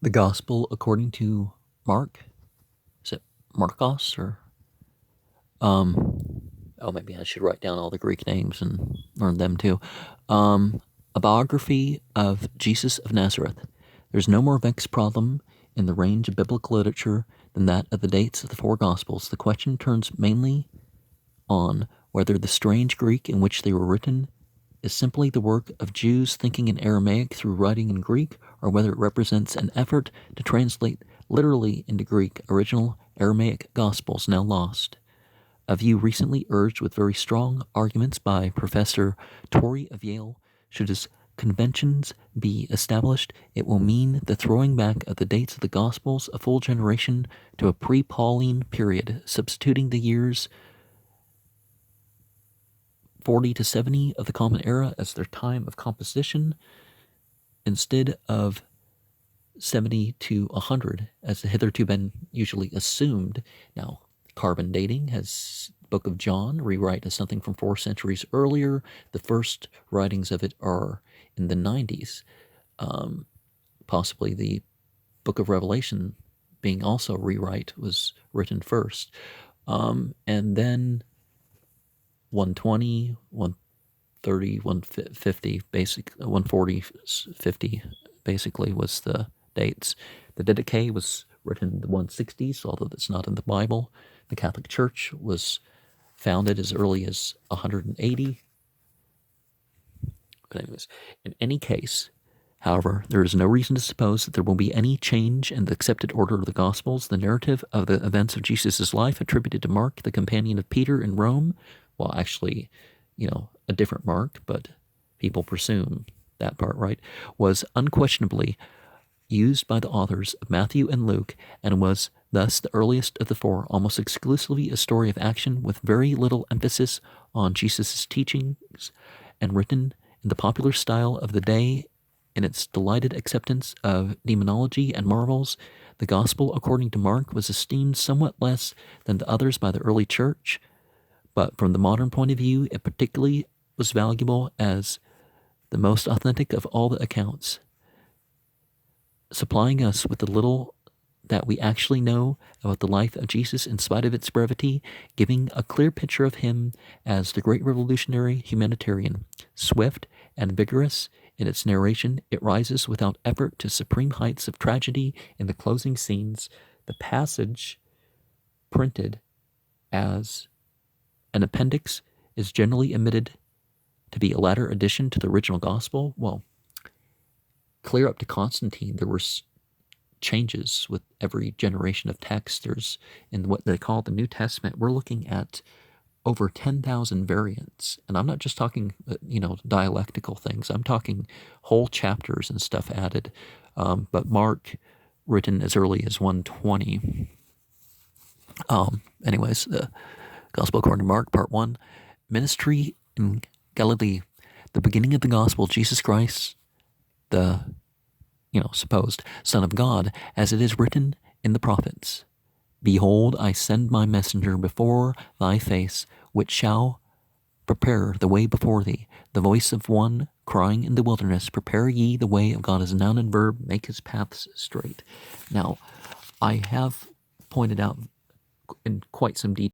The Gospel according to Mark. Is it Marcos or oh, maybe I should write down all the Greek names and learn them too. A biography of Jesus of Nazareth. There's no more vexed problem in the range of biblical literature than that of the dates of the four Gospels. The question turns mainly on whether the strange Greek in which they were written is simply the work of Jews thinking in Aramaic through writing in Greek, or whether it represents an effort to translate literally into Greek original Aramaic Gospels now lost. A view recently urged with very strong arguments by Professor Torrey of Yale. Should as conventions be established, it will mean the throwing back of the dates of the Gospels a full generation to a pre-Pauline period, substituting the years 40 to 70 of the Common Era as their time of composition, instead of 70 to 100 as had hitherto been usually assumed. Now, carbon dating has the Book of John rewrite as something from 4 centuries earlier. The first writings of it are in the 90s. Possibly the Book of Revelation being also rewrite was written first. And then 120, 130, 150, 140, 50 basically was the dates. The Didache was written in the 160s, although that's not in the Bible. The Catholic Church was founded as early as 180. But anyways, in any case, however, there is no reason to suppose that there will be any change in the accepted order of the Gospels. The narrative of the events of Jesus' life attributed to Mark, the companion of Peter in Rome, well, actually, a different Mark, but people presume that part, right, was unquestionably used by the authors of Matthew and Luke, and was thus the earliest of the four, almost exclusively a story of action with very little emphasis on Jesus' teachings, and written in the popular style of the day in its delighted acceptance of demonology and marvels. The Gospel according to Mark was esteemed somewhat less than the others by the early church, but from the modern point of view, it particularly was valuable as the most authentic of all the accounts, supplying us with the little that we actually know about the life of Jesus in spite of its brevity, giving a clear picture of him as the great revolutionary humanitarian. Swift and vigorous in its narration, it rises without effort to supreme heights of tragedy in the closing scenes. The passage printed as an appendix is generally admitted to be a latter addition to the original gospel. Well, clear up to Constantine, there were changes with every generation of text. There's, in what they call the New Testament, we're looking at over 10,000 variants. And I'm not just talking, dialectical things. I'm talking whole chapters and stuff added. But Mark, written as early as 120. Anyways, the Gospel according to Mark, Part 1. Ministry in Galilee. The beginning of the Gospel, Jesus Christ, the, supposed Son of God, as it is written in the prophets. Behold, I send my messenger before thy face, which shall prepare the way before thee. The voice of one crying in the wilderness, prepare ye the way of God, as a noun and verb, make his paths straight. Now, I have pointed out in quite some detail